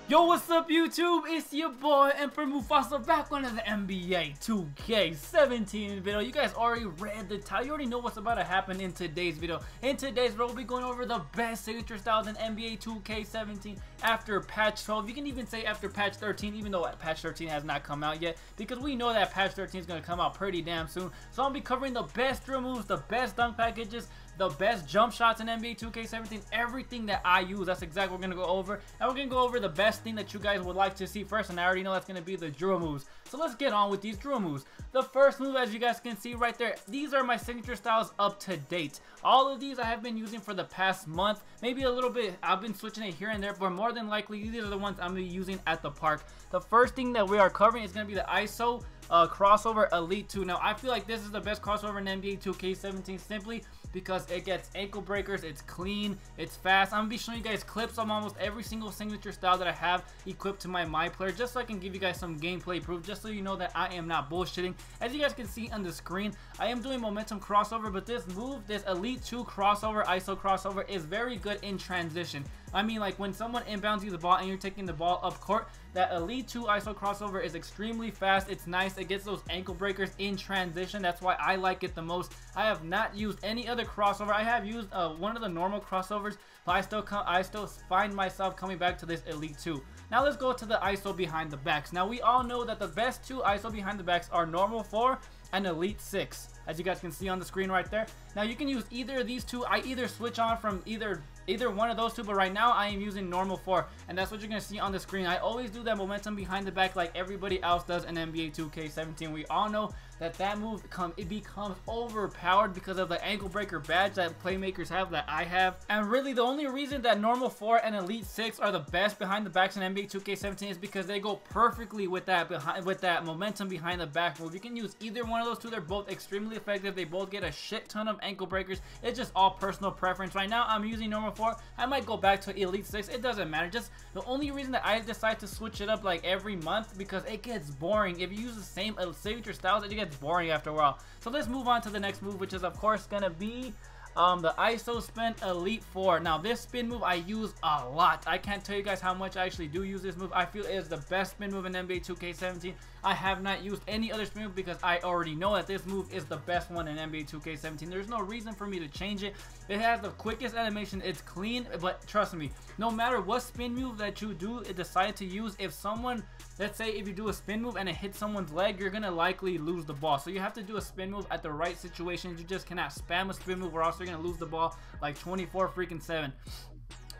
Yo, what's up YouTube? It's your boy Emperor Mufasa back on the NBA 2K17 video. You guys already read the title. You already know what's about to happen in today's video. In today's video, we'll be going over the best signature styles in NBA 2K17 after patch 12. You can even say after patch 13, even though patch 13 has not come out yet, because we know that patch 13 is going to come out pretty damn soon. So I'll be covering the best drill moves, the best dunk packages, the best jump shots in NBA 2K17, everything that I use. That's exactly what we're going to go over. And we're going to go over the best thing that you guys would like to see first, and I already know that's going to be the drill moves. So let's get on with these drill moves. The first move, as you guys can see right there, these are my signature styles up to date. All of these I have been using for the past month, maybe a little bit. I've been switching it here and there, but more than likely, these are the ones I'm going to be using at the park. The first thing that we are covering is going to be the ISO crossover Elite 2. Now I feel like this is the best crossover in NBA 2K17 simply because it gets ankle breakers, it's clean, it's fast. I'm gonna be showing you guys clips of almost every single signature style that I have equipped to my player, just so I can give you guys some gameplay proof, just so you know that I am not bullshitting. As you guys can see on the screen, I am doing momentum crossover, but this move, this Elite 2 crossover, ISO crossover, is very good in transition. I mean, like when someone inbounds you the ball and you're taking the ball up court, that Elite 2 ISO crossover is extremely fast. It's nice. It gets those ankle breakers in transition. That's why I like it the most. I have not used any other crossover. I have used one of the normal crossovers, but I still find myself coming back to this Elite 2. Now let's go to the ISO behind the backs. Now we all know that the best two ISO behind the backs are normal 4 and Elite 6, as you guys can see on the screen right there. Now you can use either of these two. I either switch on from either one of those two, but right now I am using normal 4, and that's what you're gonna see on the screen. I always do that momentum behind the back like everybody else does in NBA 2K17. We all know that that move becomes overpowered because of the ankle breaker badge that playmakers have, that I have. And really the only reason that normal 4 and Elite 6 are the best behind the backs in NBA 2K17 is because they go perfectly with that momentum behind the back move. You can use either one of those two. They're both extremely effective. They both get a shit ton of ankle breakers. It's just all personal preference. Right now I'm using normal 4. I might go back to Elite 6. It doesn't matter. Just the only reason that I decide to switch it up like every month, because it gets boring. If you use the same signature styles, it gets boring after a while. So let's move on to the next move, which is of course gonna be the ISO spin Elite 4. Now this spin move I use a lot. I can't tell you guys how much I actually do use this move. I feel it is the best spin move in NBA 2K17. I have not used any other spin move because I already know that this move is the best one in NBA 2K17. There's no reason for me to change it. It has the quickest animation. It's clean, but trust me, no matter what spin move that you do decide to use, if someone, let's say if you do a spin move and it hits someone's leg, you're gonna likely lose the ball. So you have to do a spin move at the right situations. You just cannot spam a spin move or else you're gonna lose the ball like 24-7.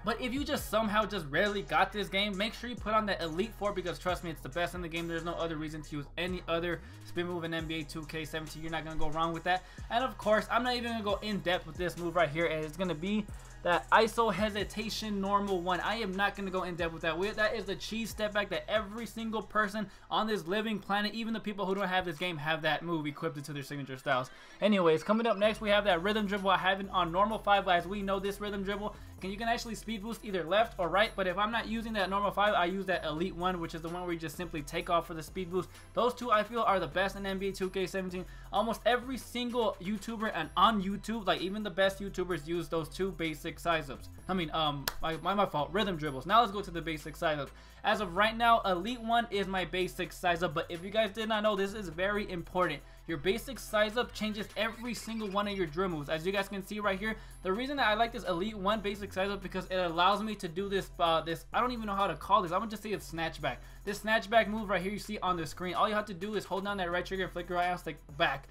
But if you just somehow just rarely got this game, make sure you put on the Elite 4, because trust me, it's the best in the game. There's no other reason to use any other spin move in NBA 2K17. You're not going to go wrong with that. And of course, I'm not even going to go in depth with this move right here, and it's going to be that ISO hesitation normal 1. I am not going to go in depth with that. That is the cheese step back that every single person on this living planet, even the people who don't have this game, have that move equipped into their signature styles. Anyways, coming up next, we have that rhythm dribble. I have it on normal 5, as we know this rhythm dribble. You can actually speed boost either left or right, but if I'm not using that normal 5, I use that Elite 1, which is the one where you just simply take off for the speed boost. Those two I feel are the best in NBA 2K17. Almost every single YouTuber and on YouTube, like even the best YouTubers, use those two basic size ups. I mean, my fault, rhythm dribbles. Now let's go to the basic size ups. As of right now, Elite 1 is my basic size up, but if you guys did not know, this is very important. Your basic size up changes every single one of your drill moves. As you guys can see right here, the reason that I like this Elite 1 basic size up because it allows me to do this, I don't even know how to call this. I'm gonna just say it's snatchback. This snatchback move right here you see on the screen, all you have to do is hold down that right trigger and flick your right stick back,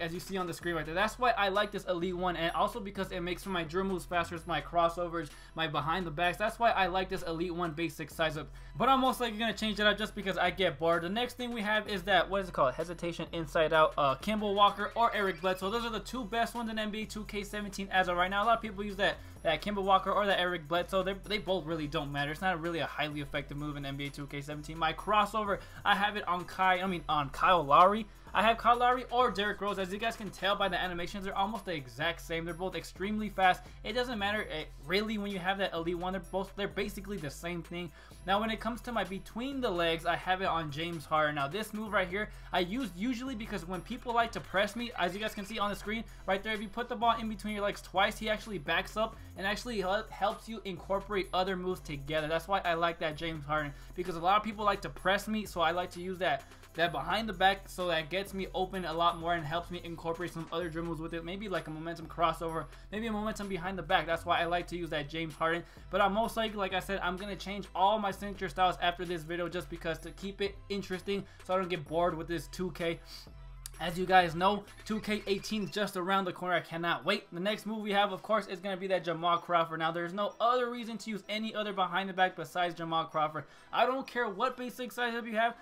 as you see on the screen right there. That's why I like this Elite 1, and also because it makes my drill moves faster, my crossovers, my behind the backs. That's why I like this Elite 1 basic size up. But I'm most likely gonna change it up just because I get bored. The next thing we have is that, what is it called? Hesitation inside out, Kimball Walker or Eric Bledsoe. Those are the two best ones in NBA 2K17 as of right now. A lot of people use that Kimball Walker or that Eric Bledsoe. They both really don't matter. It's not really a highly effective move in NBA 2K17. My crossover, I have it on Kyle Lowry. I have Kyle Lowry or Derrick Rose. As you guys can tell by the animations, they're almost the exact same. They're both extremely fast. It doesn't matter really when you have that elite one. They're basically the same thing. Now when it comes to my between the legs, I have it on James Harden. Now this move right here I use usually because when people like to press me, as you guys can see on the screen right there, if you put the ball in between your legs twice, he actually backs up and actually helps you incorporate other moves together. That's why I like that James Harden, because a lot of people like to press me, so I like to use that behind the back, so that gets me open a lot more and helps me incorporate some other dribbles with it, maybe like a momentum crossover, maybe a momentum behind the back. That's why I like to use that James Harden. But I'm most likely, like I said, I'm gonna change all my signature styles after this video, just because to keep it interesting, so I don't get bored with this 2K. As you guys know, 2K18 is just around the corner. I cannot wait. The next move we have, of course, is going to be that Jamal Crawford. Now, there's no other reason to use any other behind the back besides Jamal Crawford. I don't care what basic size up you have.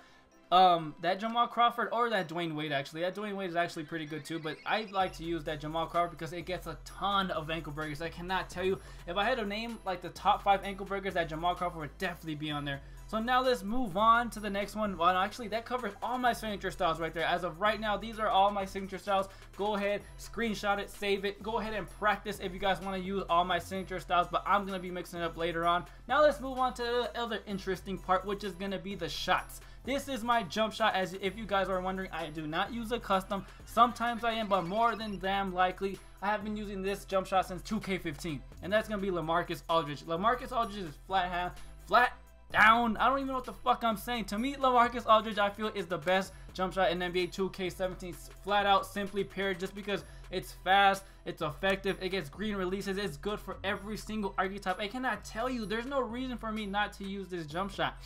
That Jamal Crawford or that Dwayne Wade, actually. That Dwayne Wade is actually pretty good too, but I like to use that Jamal Crawford because it gets a ton of ankle breakers. I cannot tell you, if I had to name like the top 5 ankle breakers, that Jamal Crawford would definitely be on there. So now let's move on to the next one. Well, actually, that covers all my signature styles right there. As of right now, these are all my signature styles. Go ahead, screenshot it, save it. Go ahead and practice if you guys want to use all my signature styles, but I'm going to be mixing it up later on. Now let's move on to the other interesting part, which is going to be the shots. This is my jump shot. As if you guys are wondering, I do not use a custom. Sometimes I am, but more than damn likely, I have been using this jump shot since 2K15, and that's going to be LaMarcus Aldridge. LaMarcus Aldridge is flat down. I don't even know what the fuck I'm saying. To me, LaMarcus Aldridge, I feel, is the best jump shot in NBA 2K17. Flat out, simply paired, just because it's fast, it's effective, it gets green releases, it's good for every single archetype. I cannot tell you, there's no reason for me not to use this jump shot.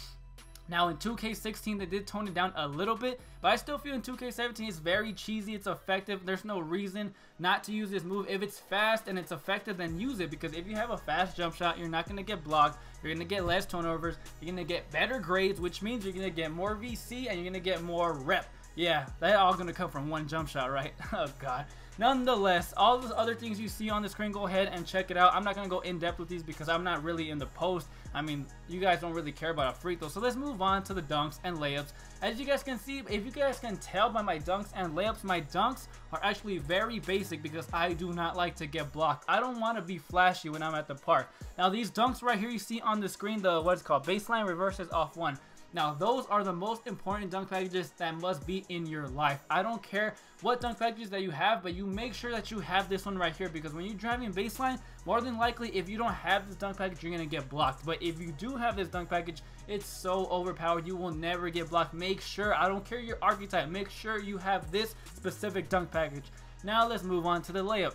Now in 2K16 they did tone it down a little bit, but I still feel in 2K17 it's very cheesy, it's effective. There's no reason not to use this move. If it's fast and it's effective, then use it, because if you have a fast jump shot, you're not going to get blocked, you're going to get less turnovers, you're going to get better grades, which means you're going to get more VC and you're going to get more rep. Yeah, that all going to come from one jump shot, right? Oh god. Nonetheless, all those other things you see on the screen, go ahead and check it out. I'm not going to go in depth with these because I'm not really in the post. I mean, you guys don't really care about a free throw. So let's move on to the dunks and layups. As you guys can see, if you guys can tell by my dunks and layups, my dunks are actually very basic because I do not like to get blocked. I don't want to be flashy when I'm at the park. Now these dunks right here you see on the screen, the what's called baseline reverses off one. Now, those are the most important dunk packages that must be in your life. I don't care what dunk packages that you have, but you make sure that you have this one right here, because when you're driving baseline, more than likely, if you don't have this dunk package, you're going to get blocked. But if you do have this dunk package, it's so overpowered, you will never get blocked. Make sure, I don't care your archetype, make sure you have this specific dunk package. Now, let's move on to the layup.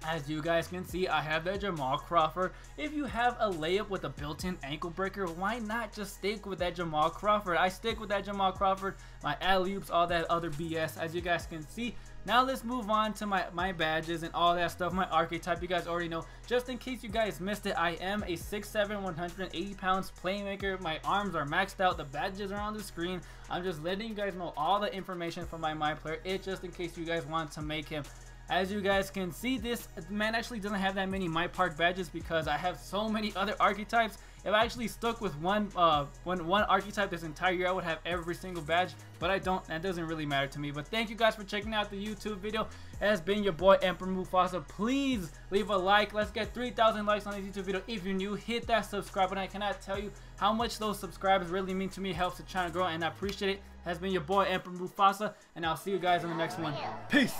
As you guys can see, I have that Jamal Crawford. If you have a layup with a built-in ankle breaker, why not just stick with that Jamal Crawford? I stick with that Jamal Crawford, my alley-oops, all that other BS, as you guys can see. Now let's move on to my badges and all that stuff, my archetype. You guys already know. Just in case you guys missed it, I am a 6'7", 180 pounds playmaker. My arms are maxed out. The badges are on the screen. I'm just letting you guys know all the information from my player. It's just in case you guys want to make him. As you guys can see, this man actually doesn't have that many My Park badges because I have so many other archetypes. If I actually stuck with one archetype this entire year, I would have every single badge, but I don't. That doesn't really matter to me. But thank you guys for checking out the YouTube video. It has been your boy Emperor Mufasa. Please leave a like. Let's get 3,000 likes on this YouTube video. If you're new, hit that subscribe button. I cannot tell you how much those subscribers really mean to me. It helps the channel grow, and I appreciate it. It has been your boy Emperor Mufasa, and I'll see you guys in the next one. Peace.